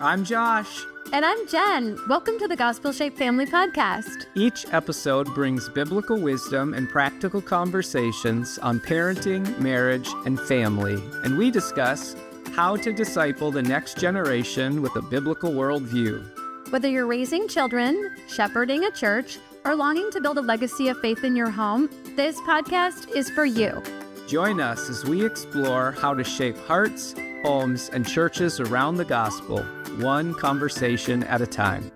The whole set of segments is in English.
I'm Josh. And I'm Jen. Welcome to the Gospel Shaped Family Podcast. Each episode brings biblical wisdom and practical conversations on parenting, marriage, and family. And we discuss how to disciple the next generation with a biblical worldview. Whether you're raising children, shepherding a church, or longing to build a legacy of faith in your home, this podcast is for you. Join us as we explore how to shape hearts, homes, and churches around the gospel, one conversation at a time.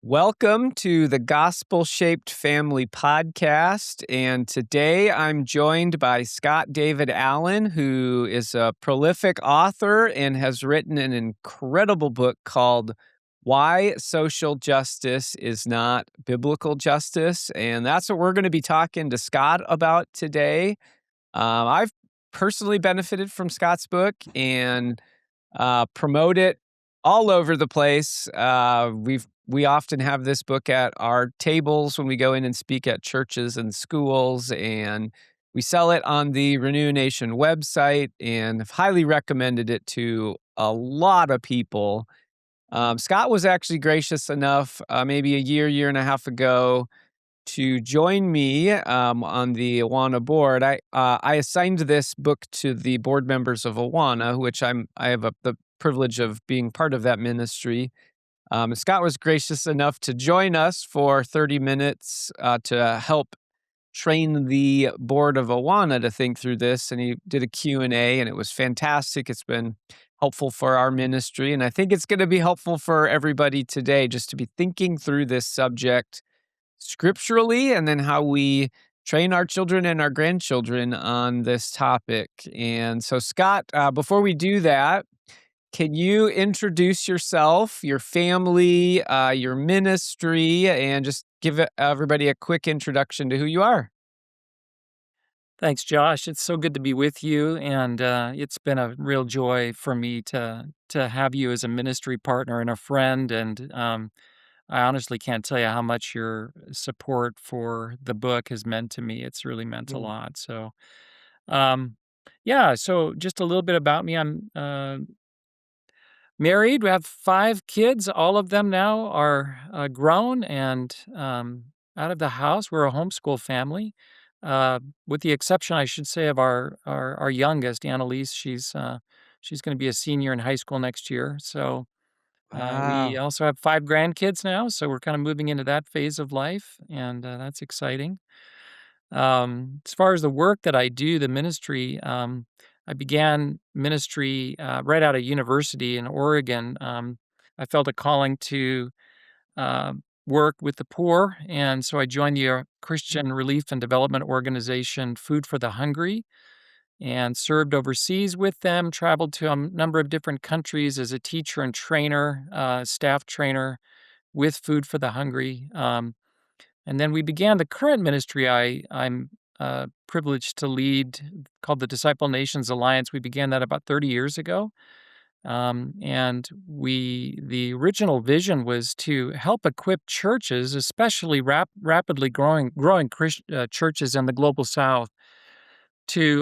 Welcome to the Gospel Shaped Family Podcast, and today I'm joined by Scott David Allen, who is a prolific author and has written an incredible book called Why Social Justice is Not Biblical Justice, and that's what we're going to be talking to Scott about today. I've personally benefited from Scott's book and promote it all over the place. We often have this book at our tables when we go in and speak at churches and schools, and we sell it on the Renew Nation website and have highly recommended it to a lot of people. Scott was actually gracious enough maybe a year and a half ago to join me on the Awana board. I assigned this book to the board members of Awana, which I have the privilege of being part of that ministry. Scott was gracious enough to join us for 30 minutes to help train the board of Awana to think through this, and he did a Q&A, and it was fantastic. It's been helpful for our ministry, and I think it's going to be helpful for everybody today just to be thinking through this subject scripturally, and then how we train our children and our grandchildren on this topic. And so, Scott, before we do that, can you introduce yourself, your family, your ministry, and just give everybody a quick introduction to who you are? Thanks, Josh. It's so good to be with you, and it's been a real joy for me to have you as a ministry partner and a friend. And I honestly can't tell you how much your support for the book has meant to me. It's really meant a lot. So, so just a little bit about me. I'm married. We have 5 kids. All of them now are grown and out of the house. We're a homeschool family, with the exception, I should say, of our youngest, Annalise. She's going to be a senior in high school next year. So. We Wow. also have 5 grandkids now, so we're kind of moving into that phase of life, and that's exciting. As far as the work that I do, the ministry, I began ministry right out of university in Oregon. I felt a calling to work with the poor, and so I joined the Christian Relief and Development Organization, Food for the Hungry, and served overseas with them, traveled to a number of different countries as a teacher and trainer, staff trainer with Food for the Hungry. And then we began the current ministry I'm privileged to lead, called the Disciple Nations Alliance. We began that about 30 years ago. And the original vision was to help equip churches, especially rapidly growing churches in the global South, to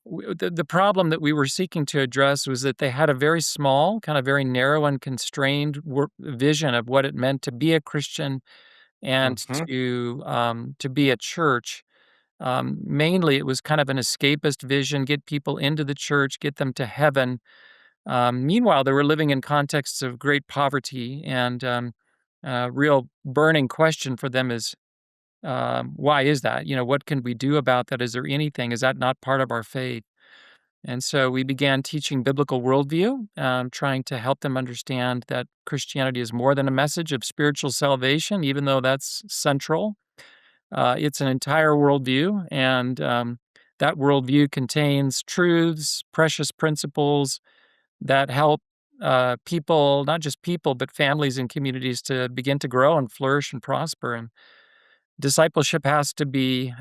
the problem that we were seeking to address was that they had a very small, kind of very narrow and constrained vision of what it meant to be a Christian and to be a church. Mainly, it was kind of an escapist vision: get people into the church, get them to heaven. Meanwhile, they were living in contexts of great poverty, and a real burning question for them is, why is that? What can we do about that? Is there anything? Is that not part of our faith? And so we began teaching biblical worldview, trying to help them understand that Christianity is more than a message of spiritual salvation, even though that's central. It's an entire worldview, and that worldview contains truths, precious principles that help people, not just people, but families and communities, to begin to grow and flourish and prosper. And discipleship has to be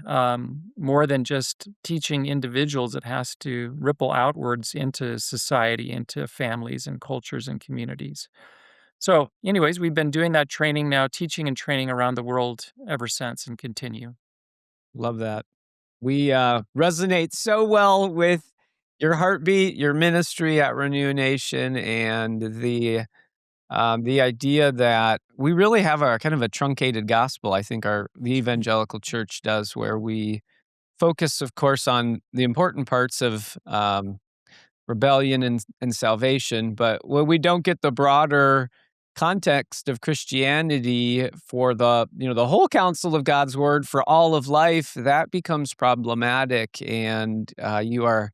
more than just teaching individuals. It has to ripple outwards into society, into families and cultures and communities. So anyways, we've been doing that training now, teaching and training around the world ever since, and continue. Love that. We resonate so well with your heartbeat, your ministry at Renew Nation, and the idea that we really have a kind of a truncated gospel. I think the evangelical church does, where we focus, of course, on the important parts of rebellion and salvation, but when we don't get the broader context of Christianity for the whole counsel of God's word for all of life, that becomes problematic. And you are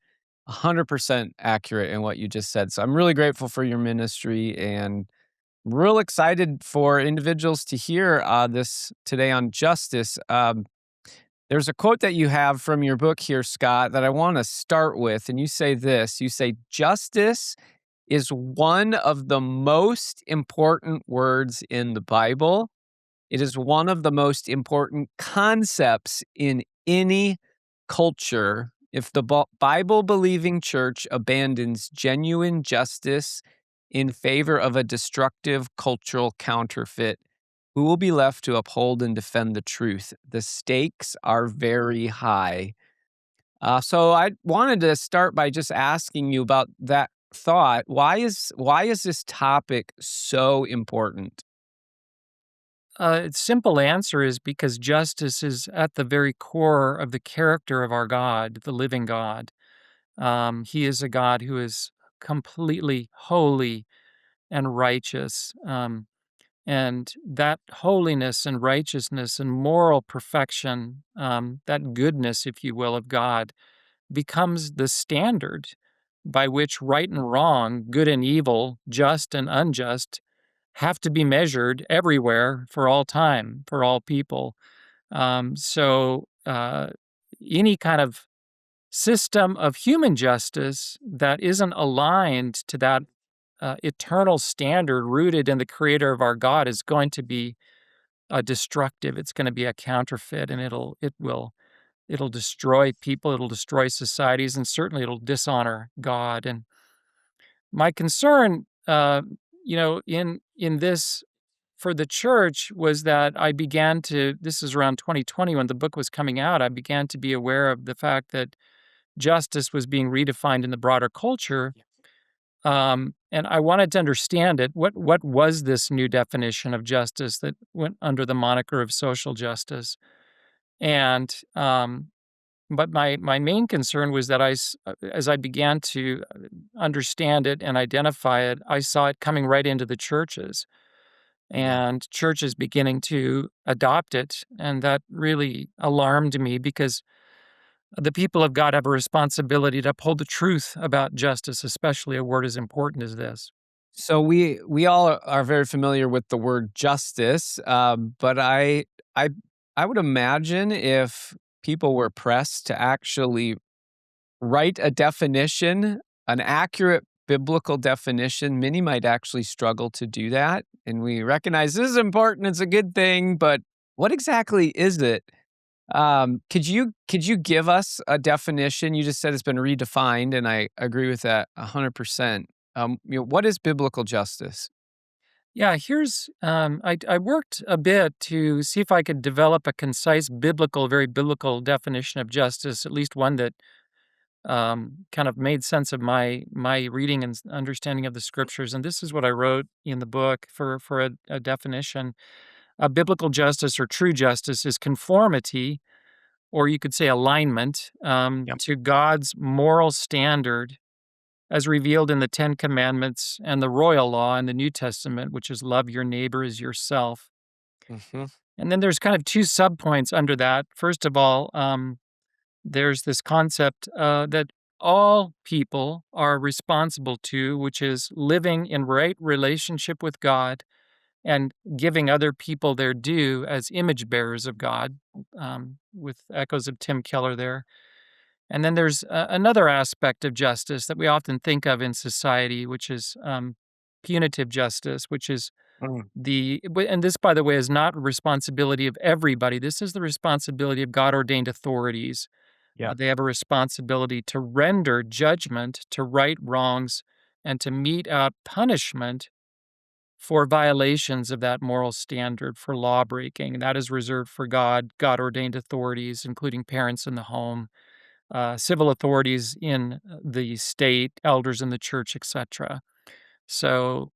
100% accurate in what you just said. So I'm really grateful for your ministry, and real excited for individuals to hear this today on justice. There's a quote that you have from your book here, Scott, that I want to start with. And you say this, you say, justice is one of the most important words in the Bible. It is one of the most important concepts in any culture. If the Bible believing church abandons genuine justice in favor of a destructive cultural counterfeit, who will be left to uphold and defend the truth? The stakes are very high. So I wanted to start by just asking you about that thought. Why is this topic so important? Simple answer is because justice is at the very core of the character of our God, the living God. He is a God who is completely holy and righteous. And that holiness and righteousness and moral perfection, that goodness, if you will, of God, becomes the standard by which right and wrong, good and evil, just and unjust have to be measured everywhere for all time, for all people. So any kind of system of human justice that isn't aligned to that eternal standard rooted in the creator of our God is going to be destructive. It's going to be a counterfeit, and it'll destroy people, it'll destroy societies, and certainly it'll dishonor God. And my concern, in this for the church was that I began to. This is around 2020 when the book was coming out. I began to be aware of the fact that justice was being redefined in the broader culture. And I wanted to understand it. What was this new definition of justice that went under the moniker of social justice? And but my main concern was that as I began to understand it and identify it, I saw it coming right into the churches, Yeah. and churches beginning to adopt it, and that really alarmed me because the people of God have a responsibility to uphold the truth about justice, especially a word as important as this. So we all are very familiar with the word justice, but I I would imagine if people were pressed to actually write a definition, an accurate biblical definition, many might actually struggle to do that. And we recognize this is important; it's a good thing, but what exactly is it? Could you give us a definition? You just said it's been redefined, and I agree with that 100%. What is biblical justice? Yeah, I worked a bit to see if I could develop a concise very biblical definition of justice, at least one that kind of made sense of my reading and understanding of the scriptures. And this is what I wrote in the book for a definition. Biblical justice or true justice is conformity, or you could say alignment, Yep. to God's moral standard as revealed in the Ten Commandments and the royal law in the New Testament, which is love your neighbor as yourself. Hmm. And then there's kind of two subpoints under that. First of all, there's this concept that all people are responsible to, which is living in right relationship with God and giving other people their due as image bearers of God, with echoes of Tim Keller there. And then there's another aspect of justice that we often think of in society, which is punitive justice, which is Mm, and this, by the way, is not a responsibility of everybody. This is the responsibility of God ordained authorities. yeah. They have a responsibility to render judgment, to right wrongs, and to mete out punishment for violations of that moral standard, for law breaking. And that is reserved for God ordained authorities, including parents in the home. civil authorities in the state, elders in the church, etc. So,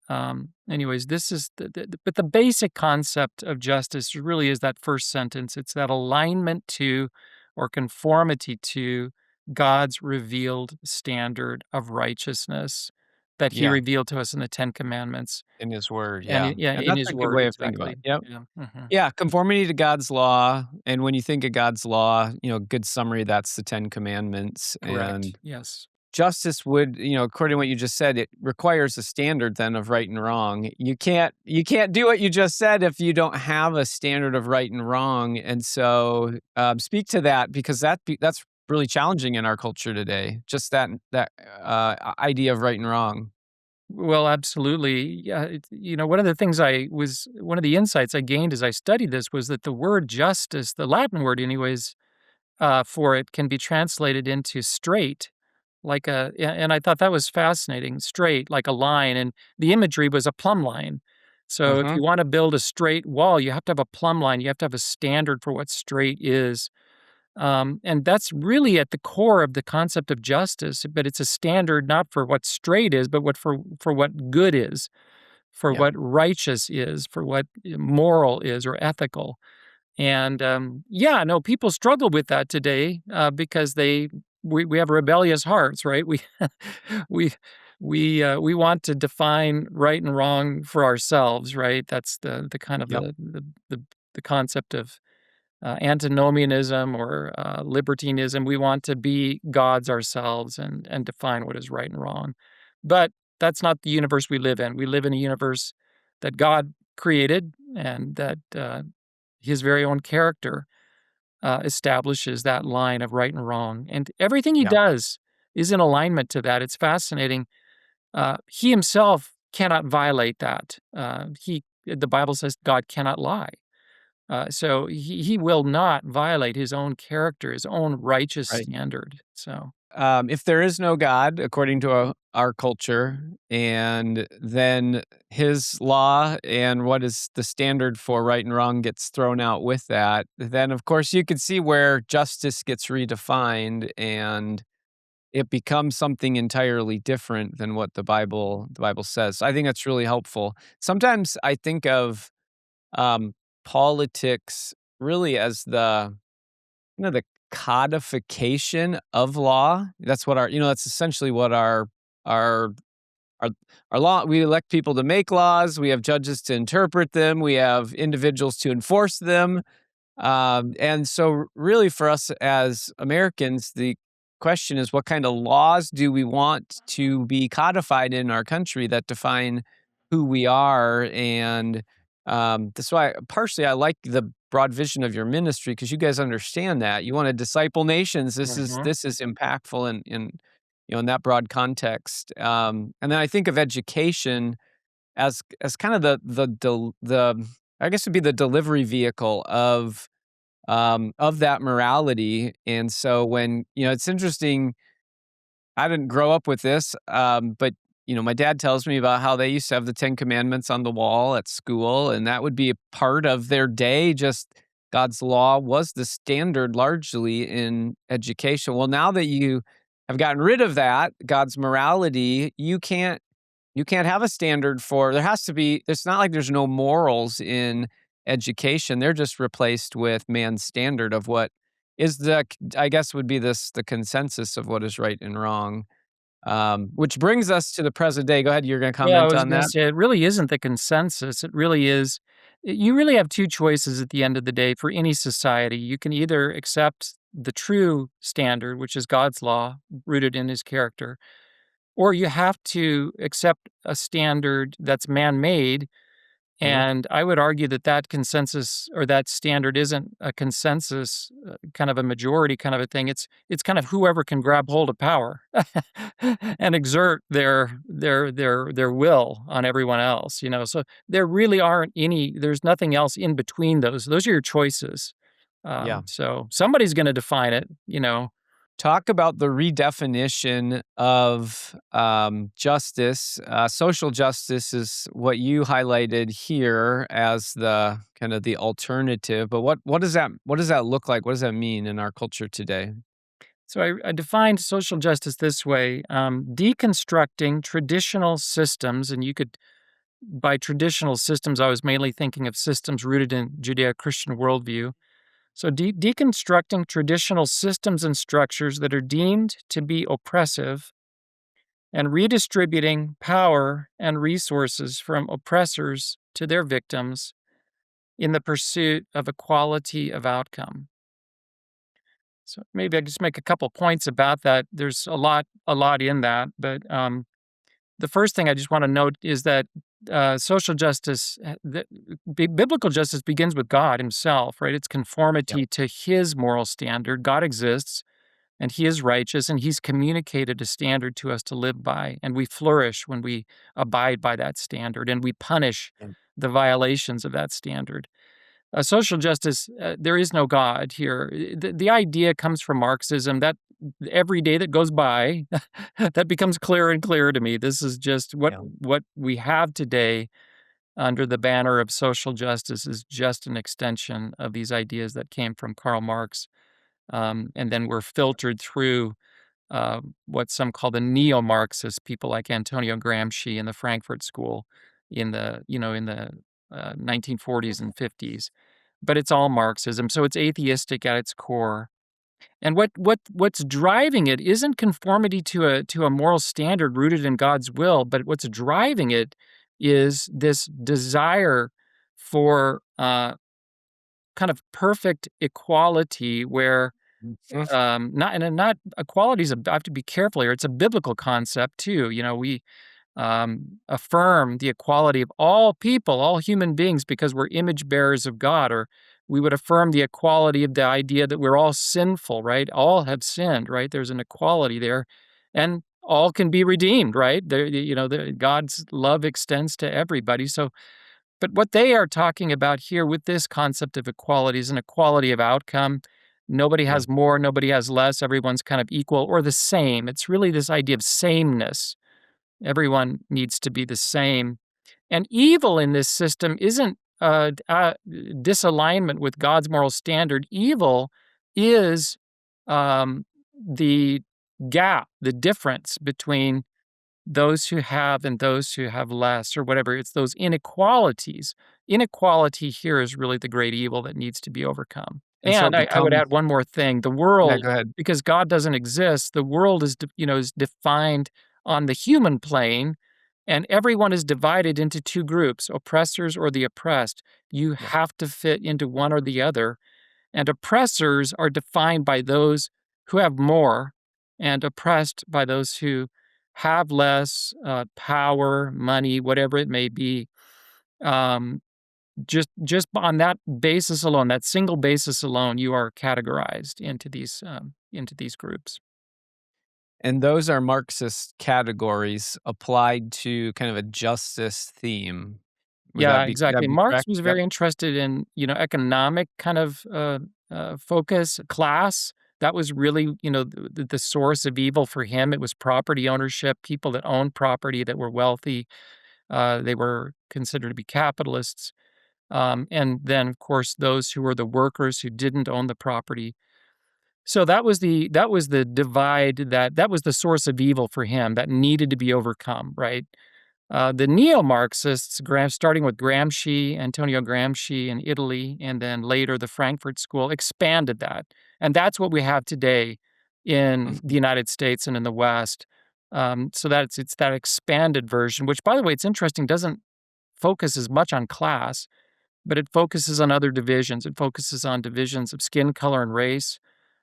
anyways, this is but the basic concept of justice really is that first sentence. It's that alignment to or conformity to God's revealed standard of righteousness that He Yeah, revealed to us in the Ten Commandments, in His Word, and yeah, yeah, and in that's His a good Word, way of thinking about it. exactly. Yep. Yeah. Yeah, conformity to God's law, and when you think of God's law, good summary, that's the Ten Commandments, Correct. and Yes. justice would, according to what you just said, it requires a standard then of right and wrong. You can't do what you just said if you don't have a standard of right and wrong, and so, speak to that because that's really challenging in our culture today, just idea of right and wrong. Well, absolutely. Yeah, one of the things one of the insights I gained as I studied this was that the word justice, the Latin word anyways, for it can be translated into straight, and I thought that was fascinating, straight, like a line, and the imagery was a plumb line. So if Mhm. you wanna build a straight wall, you have to have a plumb line, you have to have a standard for what straight is. And that's really at the core of the concept of justice, but it's a standard not for what straight is, but for what good is, for Yep, what righteous is, for what moral is or ethical. And yeah, no, people struggle with that today because we have rebellious hearts, right? We we want to define right and wrong for ourselves, right? That's the kind of yep, the concept of antinomianism or libertinism. We want to be gods ourselves and define what is right and wrong. But that's not the universe we live in. We live in a universe that God created and that his very own character establishes that line of right and wrong. And everything he yep, does is in alignment to that. It's fascinating. He himself cannot violate that. The Bible says God cannot lie. So he will not violate his own character, his own righteous right. standard. So If there is no God, according to our culture, and then his law and what is the standard for right and wrong gets thrown out with that, then of course you can see where justice gets redefined and it becomes something entirely different than what the Bible says. I think that's really helpful. Sometimes I think of um, politics really as the codification of law. That's what that's essentially what our our our law. We elect people to make laws. We have judges to interpret them. We have individuals to enforce them. And so, really, for us as Americans, the question is, what kind of laws do we want to be codified in our country that define who we are? And that's why, partially, I like the broad vision of your ministry because you guys understand that you want to disciple nations. This is mhm. this is impactful in that broad context. And then I think of education as kind of the I guess would be the delivery vehicle of that morality. And so when, it's interesting, I didn't grow up with this, but my dad tells me about how they used to have the 10 commandments on the wall at school, and that would be a part of their day. Just God's law was the standard largely in education. Well, now that you have gotten rid of that, God's morality, you can't have a standard for there has to be it's not like there's no morals in education. They're just replaced with man's standard of what is I guess would be the consensus of what is right and wrong. Which brings us to the present day. Go ahead, you're gonna Yeah, I comment was on gonna that? say it really isn't the consensus. It really is. You really have two choices at the end of the day for any society. You can either accept the true standard, which is God's law, rooted in his character, or you have to accept a standard that's man made. Mhm. And I would argue that that consensus or that standard isn't a consensus, kind of a majority kind of a thing. It's kind of whoever can grab hold of power and exert their will on everyone else, you know? So there really aren't there's nothing else in between those. Those are your choices. Yeah. So somebody's gonna define it, you know? Talk about the redefinition of justice. Social justice is what you highlighted here as the kind of the alternative. But what does that look like? What does that mean in our culture today? So I defined social justice this way: deconstructing traditional systems, and by traditional systems, I was mainly thinking of systems rooted in Judeo-Christian worldview. So deconstructing traditional systems and structures that are deemed to be oppressive and redistributing power and resources from oppressors to their victims in the pursuit of equality of outcome. So maybe I just make a couple points about that. There's a lot in that, but the first thing I just want to note is that social justice, biblical justice, begins with God Himself, right? It's conformity to His moral standard. God exists, and He is righteous, and He's communicated a standard to us to live by, and we flourish when we abide by that standard, and we punish the violations of that standard. Social justice, there is no God here. The idea comes from Marxism. That every day that goes by, that becomes clearer and clearer to me. This is just what we have today under the banner of social justice is just an extension of these ideas that came from Karl Marx, and then were filtered through what some call the neo-Marxists, people like Antonio Gramsci in the Frankfurt School in the 1940s and 50s. But it's all Marxism, so it's atheistic at its core. And what's driving it isn't conformity to a moral standard rooted in God's will, but what's driving it is this desire for kind of perfect equality, where not equality I have to be careful here. It's a biblical concept too. We affirm the equality of all people, all human beings, because we're image bearers of God, or we would affirm the equality of the idea that we're all sinful, right? All have sinned, right? There's an equality there, and all can be redeemed, right? God's love extends to everybody. So, but what they are talking about here with this concept of equality is an equality of outcome. Nobody has more, nobody has less. Everyone's kind of equal or the same. It's really this idea of sameness. Everyone needs to be the same. And evil in this system isn't disalignment with God's moral standard. Evil is the gap, the difference between those who have and those who have less, or whatever. It's those inequalities. Inequality here is really the great evil that needs to be overcome. And I would add one more thing. The world, go ahead. because God doesn't exist, the world is defined on the human plane, and everyone is divided into two groups, oppressors or the oppressed. You have to fit into one or the other. And oppressors are defined by those who have more, and oppressed by those who have less power, money, whatever it may be. Just on that basis alone, that single basis alone, you are categorized into these groups. And those are Marxist categories applied to kind of a justice theme. Exactly. Marx Correct? was very interested in, economic kind of focus, class. That was really, the source of evil for him. It was property ownership, people that owned property that were wealthy. They were considered to be capitalists. And then, of course, those who were the workers who didn't own the property. So that was the divide, that was the source of evil for him that needed to be overcome, right? The neo-Marxists, starting with Gramsci, Antonio Gramsci in Italy, and then later the Frankfurt School, expanded that. And that's what we have today in the United States and in the West. So that it's that expanded version, which, by the way, it's interesting, doesn't focus as much on class, but it focuses on other divisions. It focuses on divisions of skin color and race,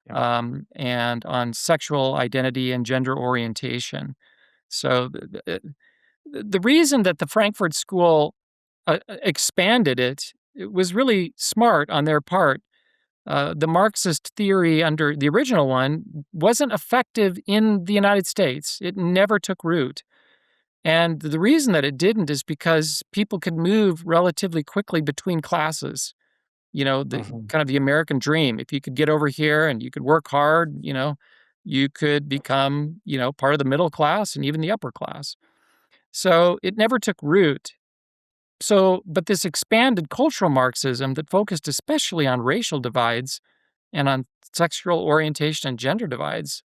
and on sexual identity and gender orientation. So the reason that the Frankfurt School expanded it was really smart on their part. The Marxist theory under the original one wasn't effective in the United States. It never took root. And the reason that it didn't is because people could move relatively quickly between classes. Kind of the American dream. If you could get over here and you could work hard, you could become, part of the middle class and even the upper class. So it never took root. But this expanded cultural Marxism that focused especially on racial divides and on sexual orientation and gender divides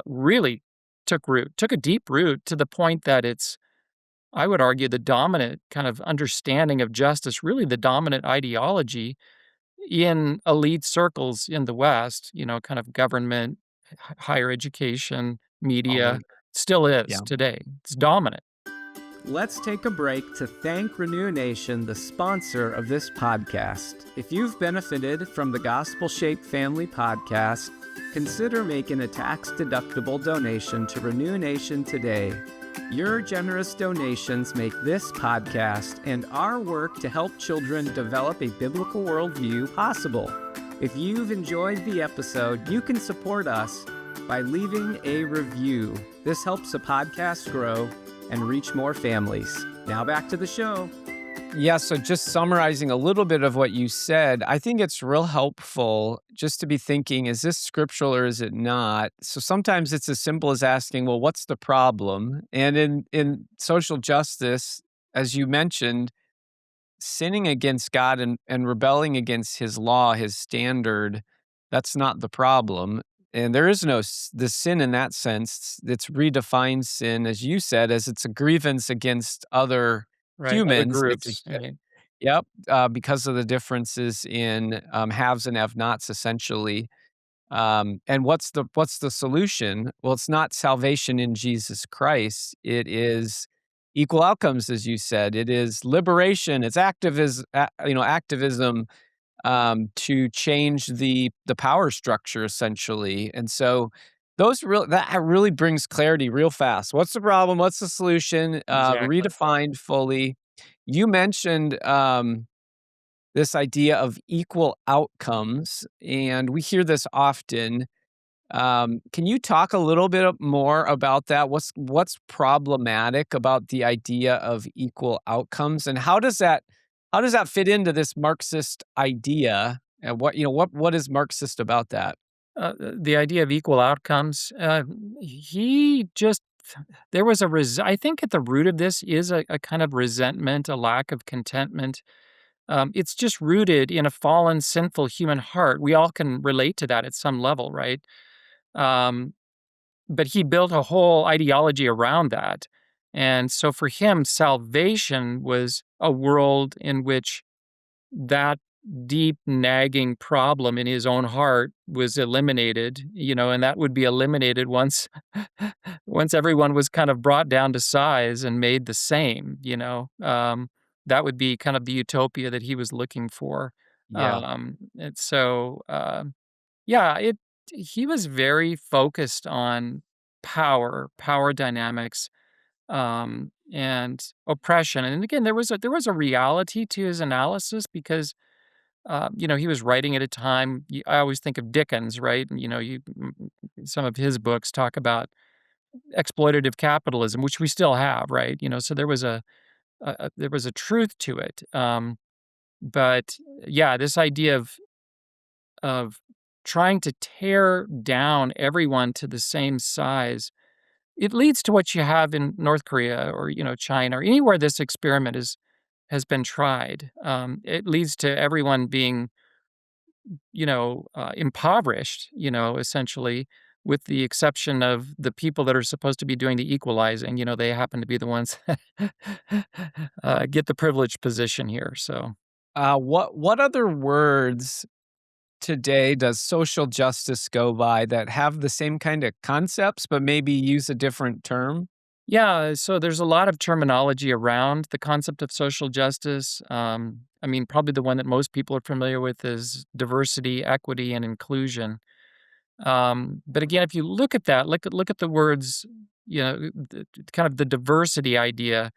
really took a deep root to the point that it's, I would argue, the dominant kind of understanding of justice, really the dominant ideology in elite circles in the West, kind of government, higher education, media, Dominant. still is Yeah. today. It's dominant. Let's take a break to thank Renew Nation, the sponsor of this podcast. If you've benefited from the Gospel Shaped Family Podcast, consider making a tax-deductible donation to Renew Nation today. Your generous donations make this podcast and our work to help children develop a biblical worldview possible. If you've enjoyed the episode, you can support us by leaving a review. This helps the podcast grow and reach more families. Now back to the show. Yeah, so just summarizing a little bit of what you said, I think it's real helpful just to be thinking, is this scriptural or is it not? So sometimes it's as simple as asking, well, what's the problem? And in social justice, as you mentioned, sinning against God and rebelling against his law, his standard, that's not the problem. And there is no the sin in that sense. It's redefined sin, as you said, as it's a grievance against other Right, other humans. groups, right. Yep, because of the differences in haves and have-nots, essentially. And what's the solution? Well, it's not salvation in Jesus Christ. It is equal outcomes, as you said. It is liberation. It's activism to change the power structure, essentially. And so that really brings clarity real fast. What's the problem? What's the solution? Exactly. Redefined fully. You mentioned this idea of equal outcomes, and we hear this often. Can you talk a little bit more about that? What's problematic about the idea of equal outcomes, and how does that fit into this Marxist idea? And what is Marxist about that? The idea of equal outcomes, he just there was I think at the root of this is a kind of resentment, a lack of contentment. It's just rooted in a fallen, sinful human heart. We all can relate to that at some level, right? Um, but he built a whole ideology around that. And so for him, salvation was a world in which that deep nagging problem in his own heart was eliminated, and that would be eliminated once once everyone was kind of brought down to size and made the same. That would be kind of the utopia that he was looking for. Yeah. And so yeah, it he was very focused on power dynamics, and oppression. And again, there was a reality to his analysis because he was writing at a time. I always think of Dickens, right? And, some of his books talk about exploitative capitalism, which we still have, right? So there was a truth to it. But yeah, this idea of trying to tear down everyone to the same size, it leads to what you have in North Korea or China or anywhere this experiment has been tried. It leads to everyone being impoverished, essentially, with the exception of the people that are supposed to be doing the equalizing. They happen to be the ones that get the privileged position here. So, What other words today does social justice go by that have the same kind of concepts, but maybe use a different term? yeah, so there's a lot of terminology around the concept of social justice. I mean, probably the one that most people are familiar with is diversity, equity, and inclusion. But again, if you look at that, look at the words, kind of the diversity idea.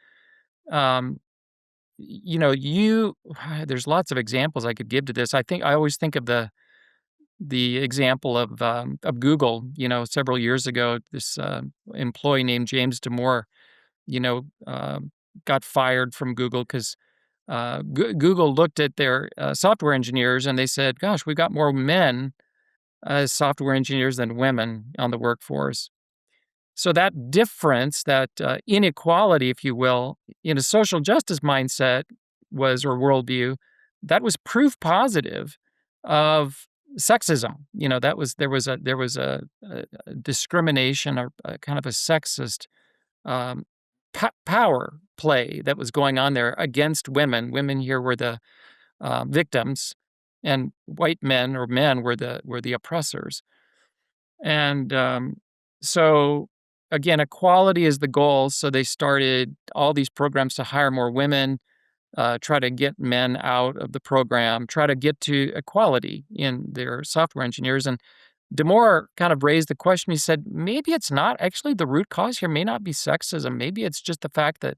Um, there's lots of examples I could give to this. I always think of the example of Google. Several years ago, this employee named James Damore, you know, got fired from Google because Google looked at their software engineers and they said, "Gosh, we've got more men as software engineers than women on the workforce." So that difference, that inequality, if you will, in a social justice mindset or worldview, that was proof positive of sexism. There was a discrimination or a kind of a sexist um, power play that was going on there against women. Women here were the victims, and white men or men were the oppressors. And so again, equality is the goal. So they started all these programs to hire more women, try to get men out of the program, try to get to equality in their software engineers. And Damore kind of raised the question. He said, maybe it's not actually the root cause here, may not be sexism. Maybe it's just the fact that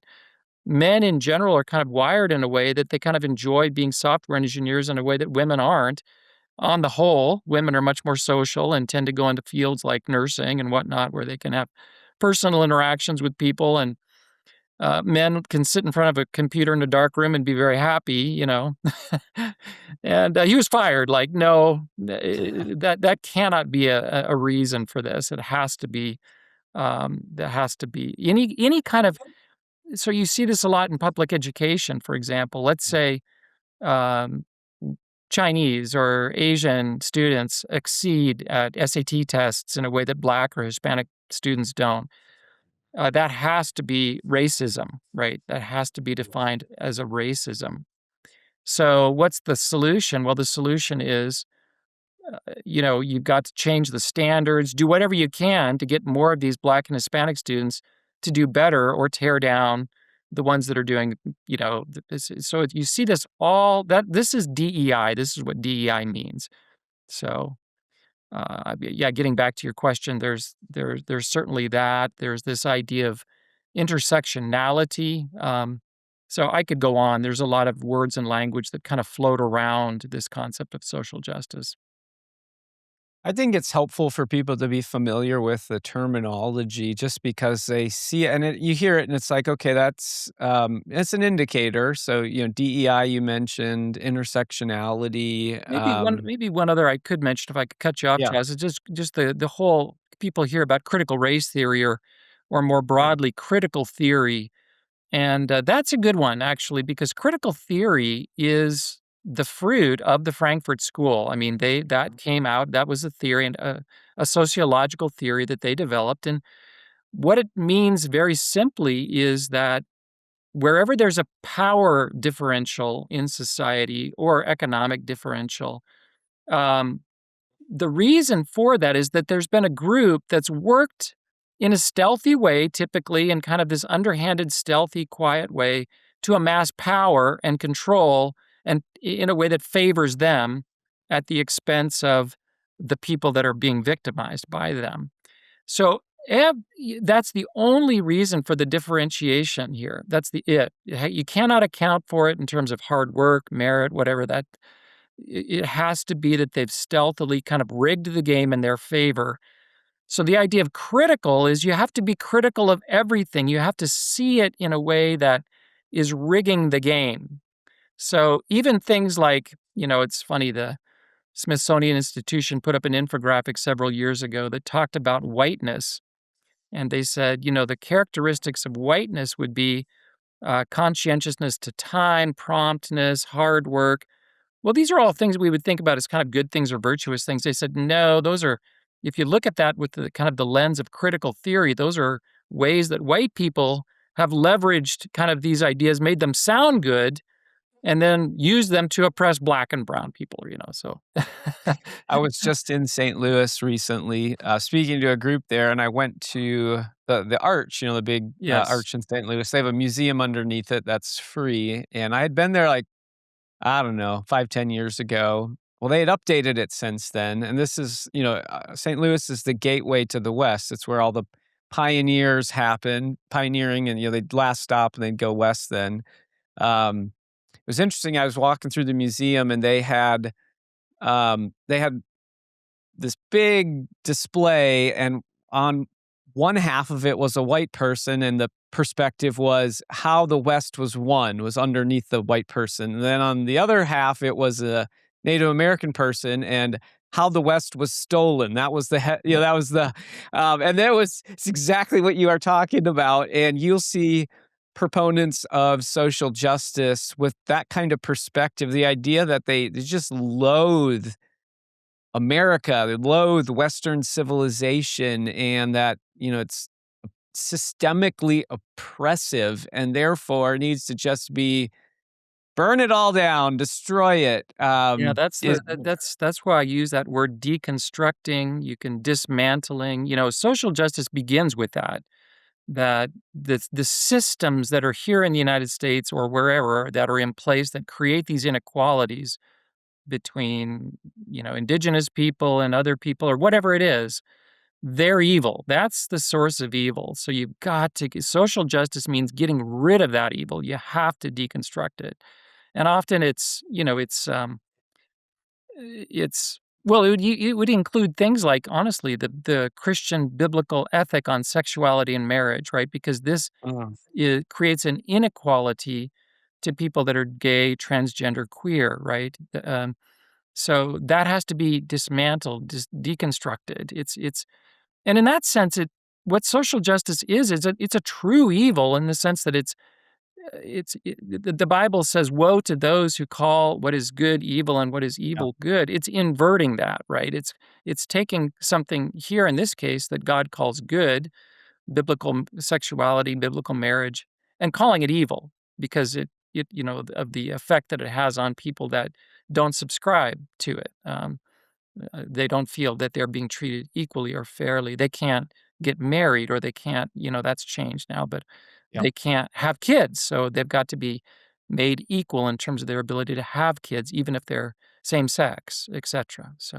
men in general are kind of wired in a way that they kind of enjoy being software engineers in a way that women aren't. On the whole, women are much more social and tend to go into fields like nursing and whatnot, where they can have personal interactions with people, and men can sit in front of a computer in a dark room and be very happy. And he was fired. Like, no, that cannot be a reason for this. It has to be. There has to be any kind of. So you see this a lot in public education, for example. Let's say um, Chinese or Asian students exceed at SAT tests in a way that Black or Hispanic students don't. That has to be racism, right? That has to be defined as a racism. So what's the solution? Well, the solution is, you've got to change the standards, do whatever you can to get more of these Black and Hispanic students to do better or tear down the ones that are doing, so you see this this is DEI. This is what DEI means. So, getting back to your question, there's certainly that. There's this idea of intersectionality. So I could go on. There's a lot of words and language that kind of float around this concept of social justice. I think it's helpful for people to be familiar with the terminology just because they see it and you hear it and it's like, okay, that's it's an indicator. So, DEI you mentioned, intersectionality. Maybe one other I could mention if I could cut you off, Yeah. Chaz, is just the whole people hear about critical race theory or more broadly critical theory. And that's a good one, actually, because critical theory is the fruit of the Frankfurt School. I mean, that came out, that was a theory, and a sociological theory that they developed. And what it means very simply is that wherever there's a power differential in society or economic differential, um, the reason for that is that there's been a group that's worked in a stealthy way, typically in kind of this underhanded, stealthy, quiet way, to amass power and control, and in a way that favors them at the expense of the people that are being victimized by them. So that's the only reason for the differentiation here. That's it. You cannot account for it in terms of hard work, merit, whatever that. It has to be that they've stealthily kind of rigged the game in their favor. So the idea of critical is you have to be critical of everything. You have to see it in a way that is rigging the game. So even things like, it's funny, the Smithsonian Institution put up an infographic several years ago that talked about whiteness. And they said, the characteristics of whiteness would be conscientiousness to time, promptness, hard work. Well, these are all things we would think about as kind of good things or virtuous things. They said, no, those are, if you look at that with the kind of the lens of critical theory, those are ways that white people have leveraged kind of these ideas, made them sound good, and then used them to oppress Black and brown people, so. I was just in St. Louis recently, speaking to a group there, and I went to the Arch, the big Yes. Arch in St. Louis. They have a museum underneath it that's free, and I had been there like, I don't know, 5, 10 years ago. Well, they had updated it since then, and this is, St. Louis is the gateway to the West. It's where all the pioneers happen, pioneering, and they'd last stop and they'd go west then. It was interesting. I was walking through the museum, and they had this big display, and on one half of it was a white person, and the perspective was how the West was won, was underneath the white person. And then on the other half, it was a Native American person, and how the West was stolen. That was that was and it's exactly what you are talking about. And you'll see proponents of social justice with that kind of perspective, the idea that they just loathe America, they loathe Western civilization and that, it's systemically oppressive and therefore needs to just be burn it all down, destroy it. Yeah, that's Is the that's why I use that word deconstructing, you can dismantling, social justice begins with that. That the systems that are here in the United States or wherever that are in place that create these inequalities between, indigenous people and other people or whatever it is, they're evil. That's the source of evil. So you've got to social justice means getting rid of that evil. You have to deconstruct it. And often it's well, it would include things like, honestly, the Christian biblical ethic on sexuality and marriage, right? Because this it creates an inequality to people that are gay, transgender, queer, right? So that has to be dismantled, deconstructed. And in that sense, what social justice is it's a true evil in the sense that the Bible says, "Woe to those who call what is good evil and what is yeah. evil good." It's inverting that, right? It's taking something here in this case that God calls good, biblical sexuality, biblical marriage, and calling it evil because of the effect that it has on people that don't subscribe to it. They don't feel that they're being treated equally or fairly. They can't get married or they can't, that's changed now, but Yeah. they can't have kids. So they've got to be made equal in terms of their ability to have kids, even if they're same sex, etc. So,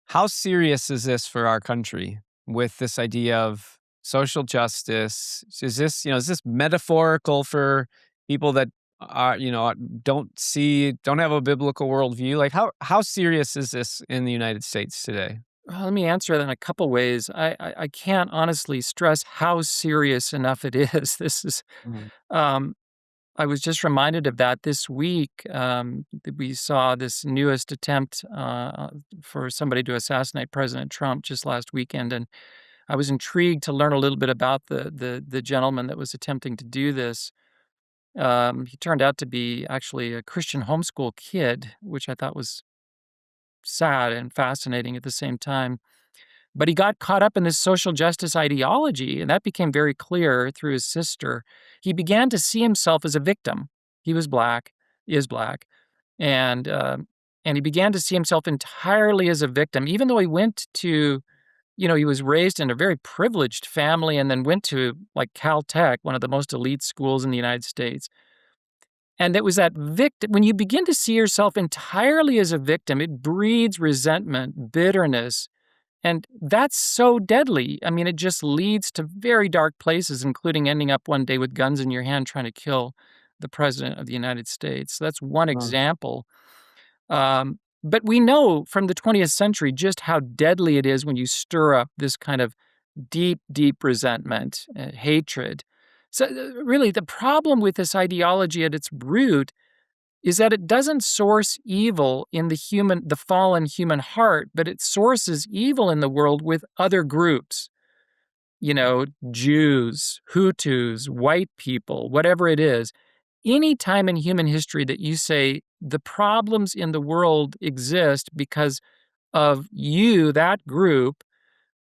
How serious is this for our country with this idea of social justice? Is this metaphorical for people that are, don't have a biblical worldview? Like how serious is this in the United States today? well, let me answer that in a couple ways. I can't honestly stress how serious enough it is. This is Mhm. um, I was just reminded of that this week. That we saw this newest attempt for somebody to assassinate President Trump just last weekend, and I was intrigued to learn a little bit about the gentleman that was attempting to do this. He turned out to be actually a Christian homeschool kid, which I thought was sad and fascinating at the same time. But he got caught up in this social justice ideology, and that became very clear through his sister. He began to see himself as a victim. He was black, is black, and and he began to see himself entirely as a victim, even though he went to, he was raised in a very privileged family, and then went to like Caltech, one of the most elite schools in the United States. And it was that victim. When you begin to see yourself entirely as a victim, it breeds resentment, bitterness, and that's so deadly. I mean, it just leads to very dark places, including ending up one day with guns in your hand trying to kill the president of the United States. So that's one Mm. example. But we know from the 20th century just how deadly it is when you stir up this kind of deep, deep resentment, hatred. So, really, the problem with this ideology at its root is that it doesn't source evil in the fallen human heart, but it sources evil in the world with other groups, Jews, Hutus, white people, whatever it is. Any time in human history that you say the problems in the world exist because of you, that group,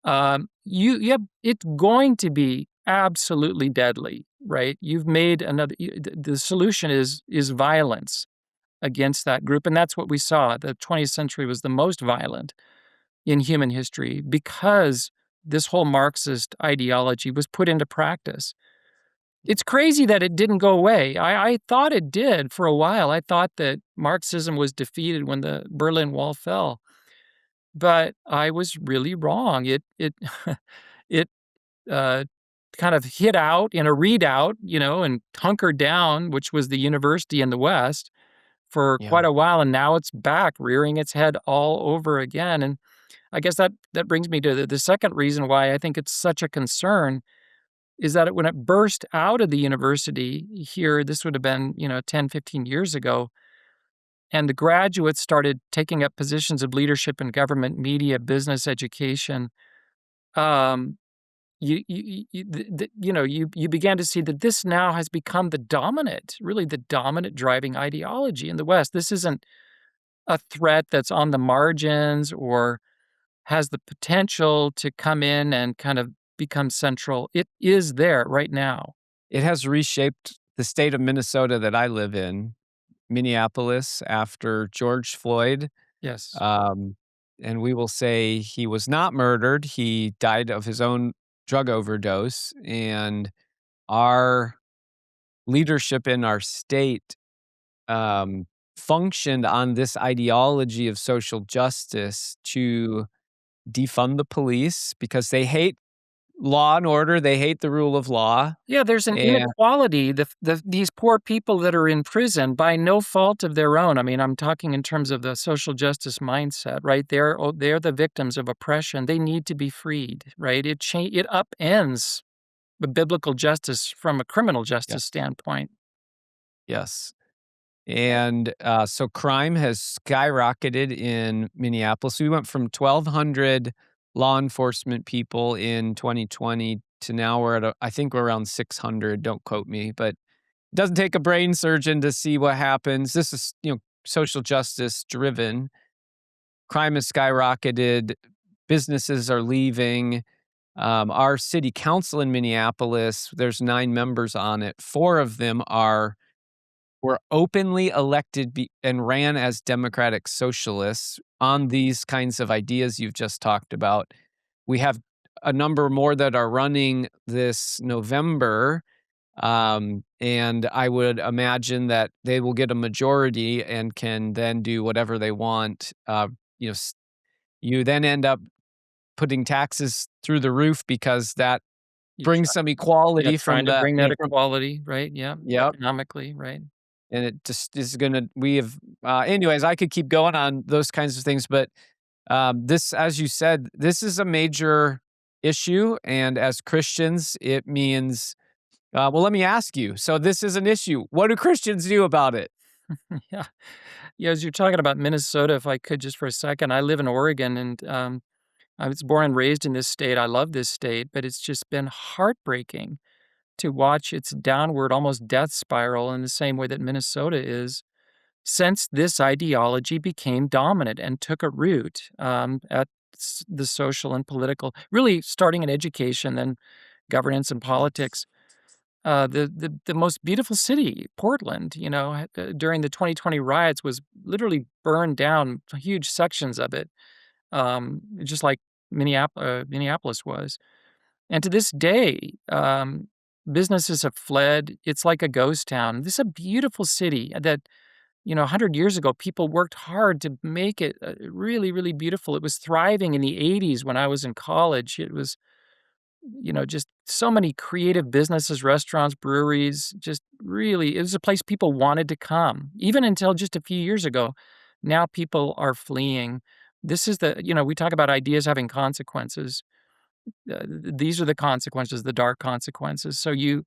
it's going to be absolutely deadly, right? You've made the solution is violence against that group. And that's what we saw. The 20th century was the most violent in human history because this whole Marxist ideology was put into practice. It's crazy that it didn't go away. I thought it did for a while. I thought that Marxism was defeated when the Berlin Wall fell, but I was really wrong. It uh, kind of hid out in a readout, and hunkered down, which was the university in the West, for Yeah. quite a while, and now it's back rearing its head all over again. And I guess that brings me to the second reason why I think it's such a concern is that when it burst out of the university here, this would have been, 10, 15 years ago, and the graduates started taking up positions of leadership in government, media, business, education. Um, you began to see that this now has become really the dominant driving ideology in the West. This isn't a threat that's on the margins or has the potential to come in and kind of become central. It is there right now. It has reshaped the state of Minnesota that I live in, Minneapolis, after George Floyd. Yes. Um, and we will say he was not murdered. He died of his own drug overdose. And our leadership in our state um, functioned on this ideology of social justice to defund the police because they hate law and order. They hate the rule of law. Yeah, there's an And inequality. These poor people that are in prison by no fault of their own. I mean, I'm talking in terms of the social justice mindset, right? They're the victims of oppression. They need to be freed, right? It upends the biblical justice from a criminal justice yes, standpoint. yes. And so crime has skyrocketed in Minneapolis. We went from 1,200 law enforcement people in 2020 to now we're at, I think we're around 600. Don't quote me, but it doesn't take a brain surgeon to see what happens. This is, social justice driven. Crime has skyrocketed. Businesses are leaving. Our city council in Minneapolis, there's 9 members on it. 4 of them were openly elected and ran as democratic socialists on these kinds of ideas you've just talked about. We have a number more that are running this November, and I would imagine that they will get a majority and can then do whatever they want. You then end up putting taxes through the roof because that You brings try, some yeah, equality trying from to the bring that equality, right? Yeah, yep. economically, right? And it just is gonna we have anyways, I could keep going on those kinds of things, but this, as you said, this is a major issue, and as Christians, it means well, let me ask you. So this is an issue. What do Christians do about it? Yeah. Yeah, as you're talking about Minnesota, if I could just for a second, I live in Oregon and I was born and raised in this state. I love this state, but it's just been heartbreaking to watch its downward, almost death spiral in the same way that Minnesota is since this ideology became dominant and took a root at the social and political, really starting in education, then governance and politics. The most beautiful city, Portland, during the 2020 riots was literally burned down, huge sections of it, just like Minneapolis was. And to this day, businesses have fled. It's like a ghost town. This is a beautiful city that, 100 years ago, people worked hard to make it really, really beautiful. It was thriving in the 80s when I was in college. It was, just so many creative businesses, restaurants, breweries, just really, it was a place people wanted to come, even until just a few years ago. Now people are fleeing. This is we talk about ideas having consequences. These are the consequences, the dark consequences. So you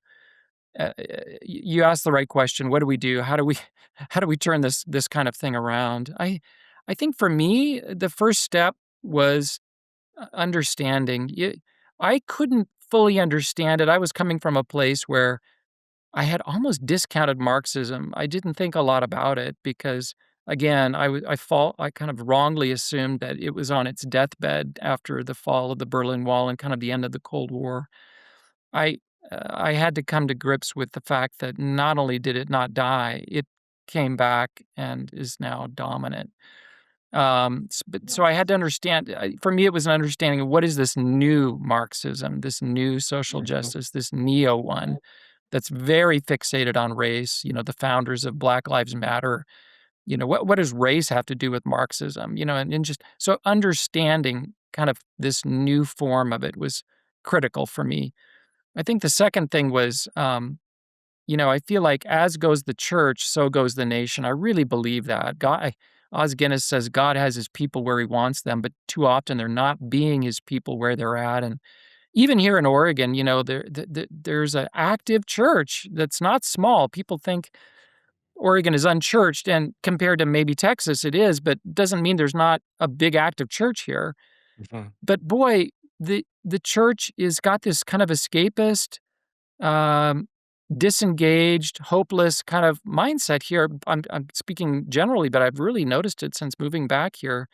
asked the right question. What do we do? How do we how do we turn this kind of thing around? I think for me, the first step was understanding. I couldn't fully understand it. I was coming from a place where I had almost discounted Marxism. I didn't think a lot about it because, again, I kind of wrongly assumed that it was on its deathbed after the fall of the Berlin Wall and kind of the end of the Cold War. I I had to come to grips with the fact that not only did it not die, it came back and is now dominant. So I had to understand. For me, it was an understanding of what is this new Marxism, this new social Mhm. justice, this neo one that's very fixated on race. The founders of Black Lives Matter. What does race have to do with Marxism? And just so understanding kind of this new form of it was critical for me. I think the second thing was, I feel like as goes the church, so goes the nation. I really believe that. Os Guinness says God has his people where he wants them, but too often they're not being his people where they're at. And even here in Oregon, there's an active church that's not small. People think Oregon is unchurched, and compared to maybe Texas, it is, but doesn't mean there's not a big active church here. Mhm. But boy, the church is got this kind of escapist, um, disengaged, hopeless kind of mindset here. I'm speaking generally, but I've really noticed it since moving back here.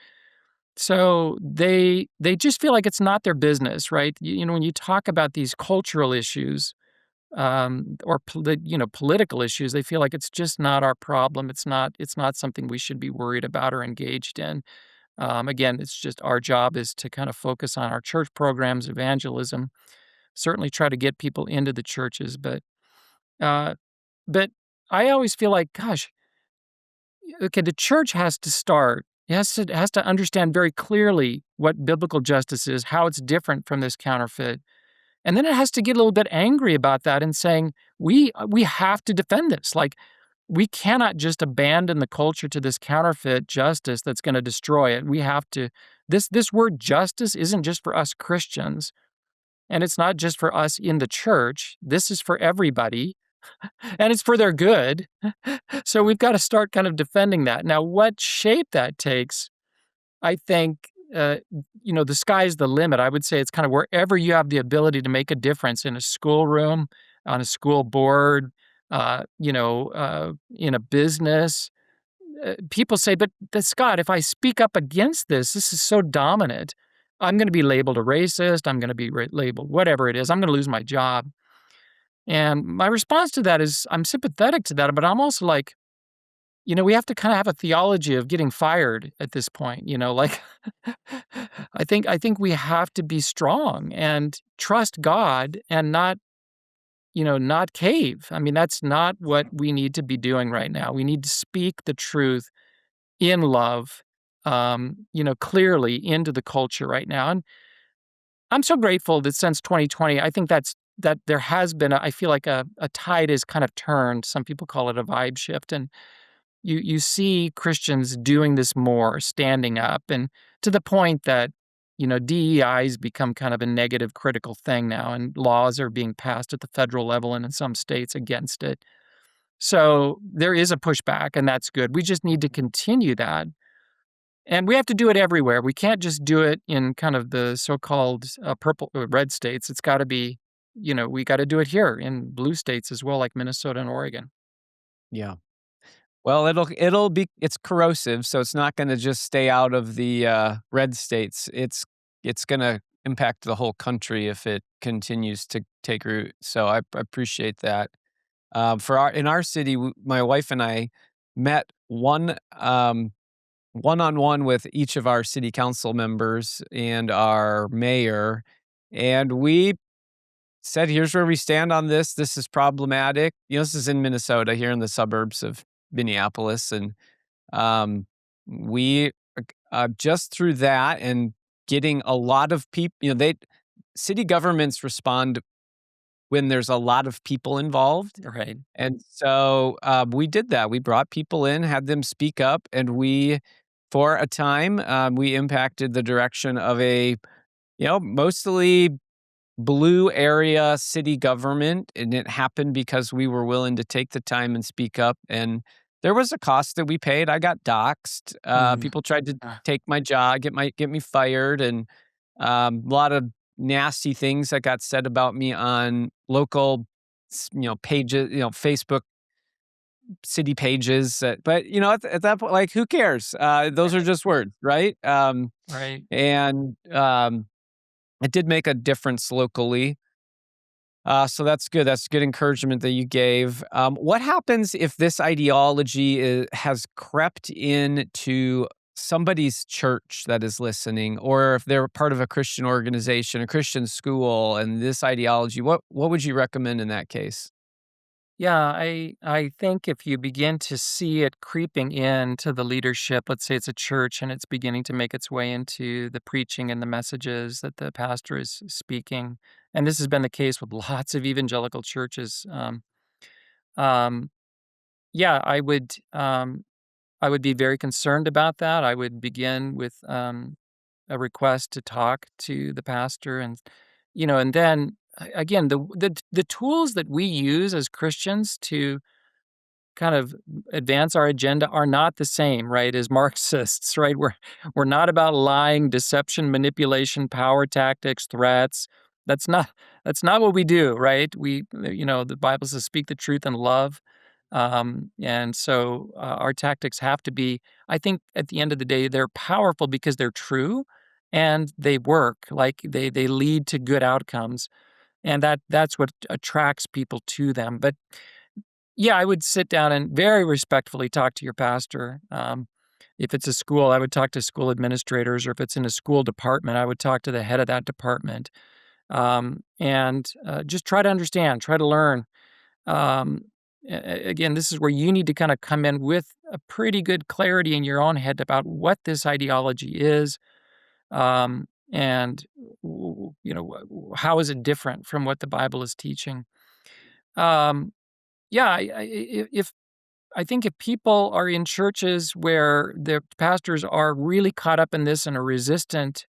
So they just feel like it's not their business, right? When you talk about these cultural issues, or political issues, they feel like it's just not our problem. It's not something we should be worried about or engaged in. Again, it's just our job is to kind of focus on our church programs, evangelism, certainly try to get people into the churches, uh, but I always feel like, gosh, okay, the church has to start. It has to understand very clearly what biblical justice is, how it's different from this counterfeit, and then it has to get a little bit angry about that and saying we have to defend this. Like we cannot just abandon the culture to this counterfeit justice that's going to destroy it. We have to. This word justice isn't just for us Christians, and it's not just for us in the church. This is for everybody and it's for their good. So we've got to start kind of defending that. Now, what shape that takes, I think, the sky's the limit. I would say it's kind of wherever you have the ability to make a difference in a schoolroom, on a school board, in a business. People say, but Scott, if I speak up against this is so dominant. I'm going to be labeled a racist. I'm going to be labeled whatever it is. I'm going to lose my job. And my response to that is I'm sympathetic to that, but I'm also like, we have to kind of have a theology of getting fired at this point, like I think we have to be strong and trust God and not cave. I mean, that's not what we need to be doing right now. We need to speak the truth in love, clearly into the culture right now. And I'm so grateful that since 2020, I think that there has been, I feel like a tide has kind of turned. Some people call it a vibe shift. And you see Christians doing this more, standing up, and to the point that, DEI has become kind of a negative critical thing now, and laws are being passed at the federal level and in some states against it. So there is a pushback, and that's good. We just need to continue that. And we have to do it everywhere. We can't just do it in kind of the so-called purple or red states. It's got to be, we got to do it here in blue states as well, like Minnesota and Oregon. Yeah. Well, it's corrosive, so it's not gonna just stay out of the, red states. It's gonna impact the whole country if it continues to take root, so I appreciate that. In our city, my wife and I met one-on-one with each of our city council members and our mayor, and we said, "Here's where we stand on this. This is problematic." This is in Minnesota, here in the suburbs of Minneapolis, and um, we just through that and getting a lot of people. They city governments respond when there's a lot of people involved, Right. and so we did that. We brought people in, had them speak up, and for a time, we impacted the direction of a mostly blue area city government, and it happened because we were willing to take the time and speak up. And there was a cost that we paid. I got doxxed. Mm. People tried to Ah, take my job, get me fired, and a lot of nasty things that got said about me on local, pages, Facebook city pages. But at that point, like, who cares? Those are right. just words, right? Right. And it did make a difference locally. So that's good. That's good encouragement that you gave. What happens if this ideology has crept into somebody's church that is listening, or if they're part of a Christian organization, a Christian school, and this ideology? What would you recommend in that case? Yeah, I think if you begin to see it creeping into the leadership, let's say it's a church and it's beginning to make its way into the preaching and the messages that the pastor is speaking, and this has been the case with lots of evangelical churches. Um, yeah, I would be very concerned about that. I would begin with a request to talk to the pastor, and then again, the tools that we use as Christians to kind of advance our agenda are not the same, right, as Marxists, right? We're not about lying, deception, manipulation, power tactics, threats. That's not That's not what we do, right? The Bible says, "Speak the truth in love." And so our tactics have to be, I think at the end of the day, they're powerful because they're true and they work. Like they lead to good outcomes. And that's what attracts people to them. But yeah, I would sit down and very respectfully talk to your pastor. If it's a school, I would talk to school administrators, or if it's in a school department, I would talk to the head of that department, and just try to understand, try to learn. Um, Again, this is where you need to kind of come in with a pretty good clarity in your own head about what this ideology is, and how is it different from what the Bible is teaching. Um, yeah, if I think if people are in churches where their pastors are really caught up in this and are resistant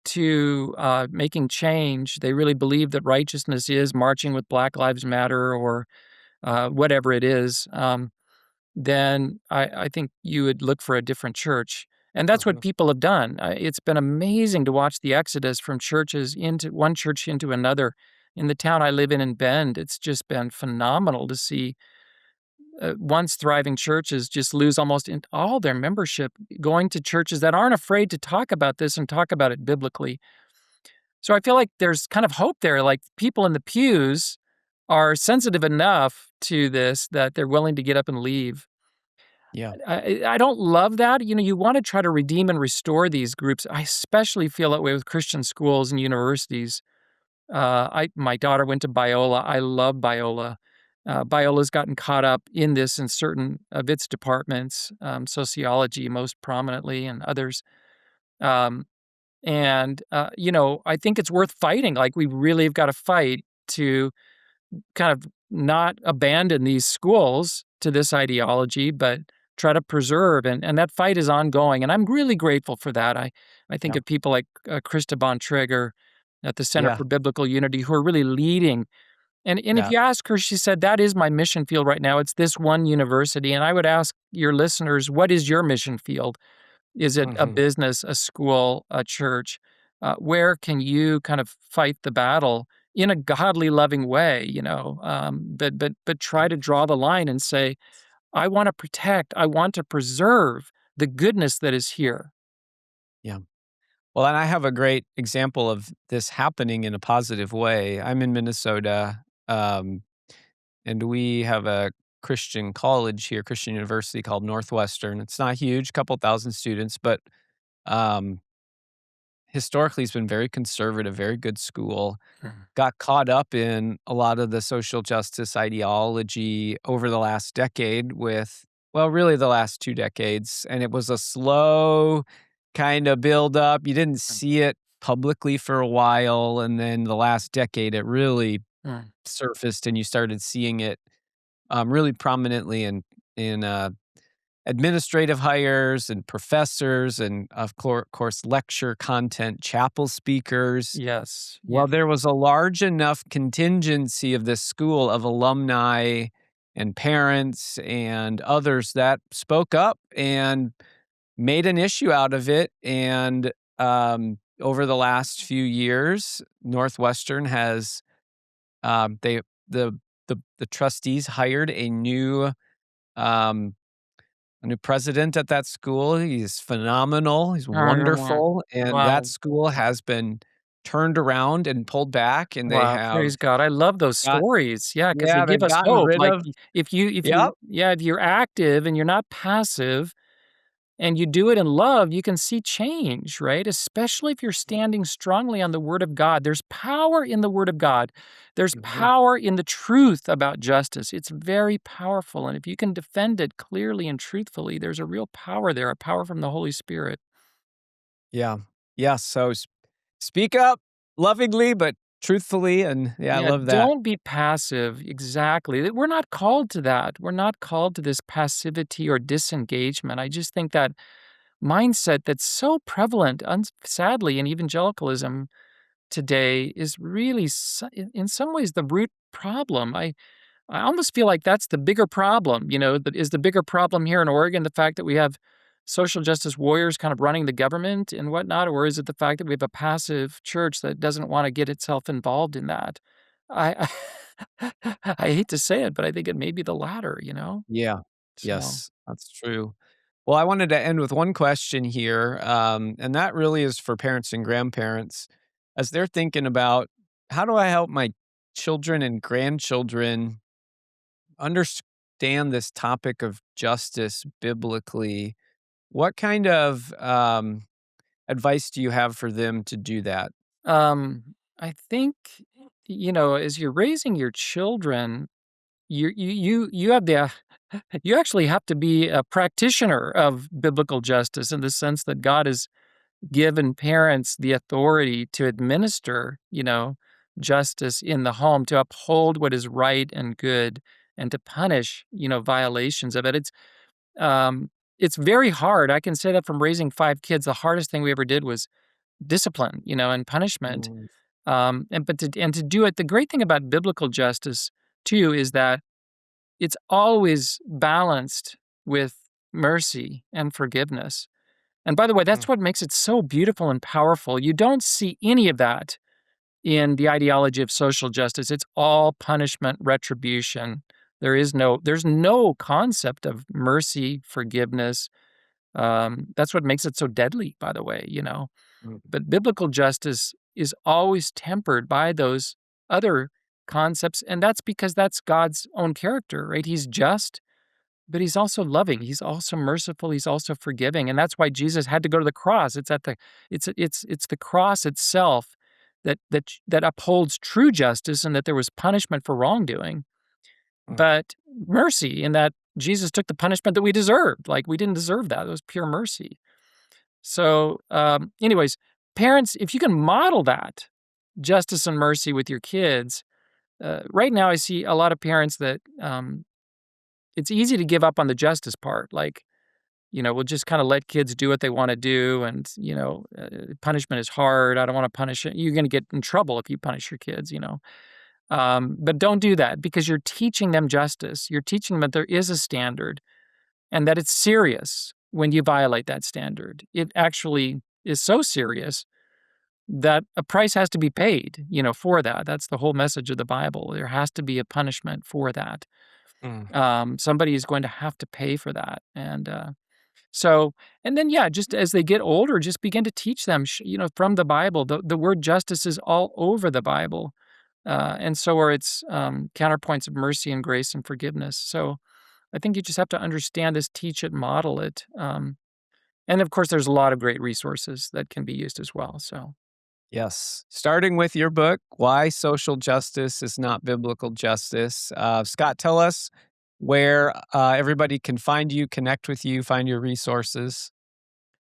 to making change, they really believe that righteousness is marching with Black Lives Matter or whatever it is, then I think you would look for a different church. And that's what Mhm. people have done. It's been amazing to watch the exodus from churches into one church into another. In the town I live in Bend, it's just been phenomenal to see once thriving churches just lose almost all their membership, going to churches that aren't afraid to talk about this and talk about it biblically. So I feel like there's kind of hope there. Like people in the pews are sensitive enough to this that they're willing to get up and leave. Yeah. I don't love that. You want to try to redeem and restore these groups. I especially feel that way with Christian schools and universities. My daughter went to Biola. I love Biola. Biola's gotten caught up in this in certain of its departments, sociology most prominently, and others. Um, I think it's worth fighting. Like we really have got to fight to kind of not abandon these schools to this ideology, but try to preserve. And that fight is ongoing. And I'm really grateful for that. I think Yeah. of people like Krista Bontrager at the Center Yeah. for Biblical Unity who are really leading. And if Yeah. you ask her, she said, that is my mission field right now. It's this one university. And I would ask your listeners, what is your mission field? Is it a Mhm. business, a school, a church? Where can you kind of fight the battle in a godly, loving way? But try to draw the line and say, I want to protect, I want to preserve the goodness that is here. Yeah. Well, and I have a great example of this happening in a positive way. I'm in Minnesota, and we have a Christian college here, Christian university called Northwestern. It's not huge, couple thousand students, but um, historically it's been very conservative, very good school. Mhm. Got caught up in a lot of the social justice ideology over the last decade well, really the last 2 decades, and it was a slow kinda build up. You didn't see it publicly for a while, and then the last decade, it really Mm. surfaced, and you started seeing it, really prominently in administrative hires and professors and, of course, lecture content, chapel speakers. Yes. Yeah. Well, there was a large enough contingency of this school of alumni and parents and others that spoke up and made an issue out of it. And over the last few years, Northwestern has they the trustees hired um, a new president at that school. He's phenomenal. He's Oh, you're more. wonderful, and that Wow. school has been turned around and pulled back, and they Wow, have praise God. I love those got stories. Yeah, because they yeah, give they've us gotten hope. rid Like of if you yep, yeah, if you're active and you're not passive and you do it in love, you can see change, right? Especially if you're standing strongly on the word of God. There's power in the word of God. There's mhm, power in the truth about justice. It's very powerful. And if you can defend it clearly and truthfully, there's a real power there, a power from the Holy Spirit. yeah, yeah, so speak up lovingly, but truthfully, and yeah, I Yeah, love that. don't be passive. Exactly. We're not called to that. We're not called to this passivity or disengagement. I just think that mindset that's so prevalent, sadly, in evangelicalism today is really, in some ways, the root problem. I almost feel like that's the bigger problem. That is the bigger problem here in Oregon. The fact that we have social justice warriors kind of running the government and whatnot, or is it the fact that we have a passive church that doesn't want to get itself involved in that? I I hate to say it, but I think it may be the latter, Yeah. So, Yes, that's true. Well, I wanted to end with one question here, and that really is for parents and grandparents. As they're thinking about how do I help my children and grandchildren understand this topic of justice biblically, what kind of advice do you have for them to do that? um, I think, as you're raising your children, you have the you actually have to be a practitioner of biblical justice in the sense that God has given parents the authority to administer, justice in the home, to uphold what is right and good, and to punish, violations of it. It's very hard. I can say that from raising 5 kids. The hardest thing we ever did was discipline, and punishment. Mm, And to do it, the great thing about biblical justice too is that it's always balanced with mercy and forgiveness. And by the way, mm, that's what makes it so beautiful and powerful. You don't see any of that in the ideology of social justice. It's all punishment, retribution. There's no concept of mercy, forgiveness. That's what makes it so deadly, by the way. mm, But biblical justice is always tempered by those other concepts, and that's because that's God's own character, right? He's just, but he's also loving. He's also merciful. He's also forgiving, and that's why Jesus had to go to the cross. It's the cross itself that upholds true justice, and that there was punishment for wrongdoing, mm. but mercy in that Jesus took the punishment that we deserved. Like, we didn't deserve that. It was pure mercy. So, anyways, parents, if you can model that justice and mercy with your kids, right now I see a lot of parents that it's easy to give up on the justice part. Like, we'll just kind of let kids do what they want to do. And, punishment is hard. I don't want to punish it. You're going to get in trouble if you punish your kids. But don't do that, because you're teaching them justice. You're teaching them that there is a standard and that it's serious when you violate that standard. It actually is so serious that a price has to be paid, for that. That's the whole message of the Bible. There has to be a punishment for that. Mm. Somebody is going to have to pay for that. And then, yeah, just as they get older, just begin to teach them, from the Bible. The word justice is all over the Bible. And so are its counterpoints of mercy and grace and forgiveness. So I think you just have to understand this, teach it, model it. And of course, there's a lot of great resources that can be used as well. So, Yes. Starting with your book, Why Social Justice is Not Biblical Justice. Scott, tell us where everybody can find you, connect with you, find your resources.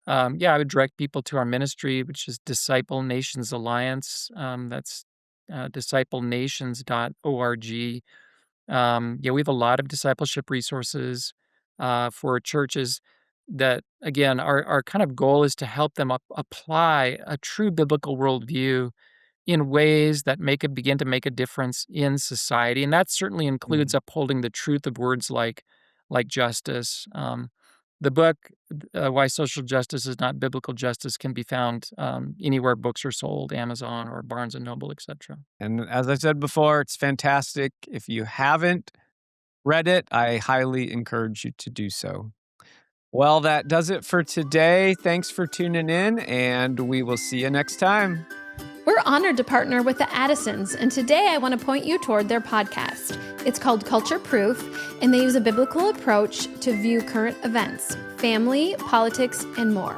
yeah, I would direct people to our ministry, which is Disciple Nations Alliance. That's disciplenations.org. Yeah, we have a lot of discipleship resources for churches that, again, our kind of goal is to help them apply a true biblical worldview in ways that begin to make a difference in society, and that certainly includes Mm. upholding the truth of words like justice. The book, Why Social Justice is Not Biblical Justice, can be found anywhere books are sold, Amazon or Barnes and Noble, etc. And as I said before, it's fantastic. If you haven't read it, I highly encourage you to do so. Well, that does it for today. Thanks for tuning in, and we will see you next time. We're honored to partner with the Addisons, and today I want to point you toward their podcast. It's called Culture Proof, and they use a biblical approach to view current events, family, politics, and more.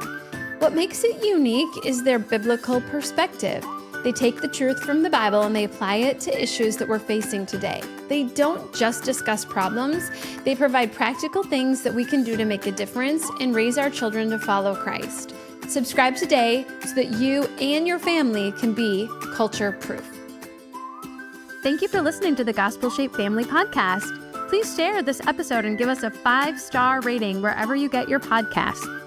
What makes it unique is their biblical perspective. They take the truth from the Bible and they apply it to issues that we're facing today. They don't just discuss problems, they provide practical things that we can do to make a difference and raise our children to follow Christ. Subscribe today so that you and your family can be culture proof. Thank you for listening to the Gospel Shaped Family Podcast. Please share this episode and give us a 5-star rating wherever you get your podcasts.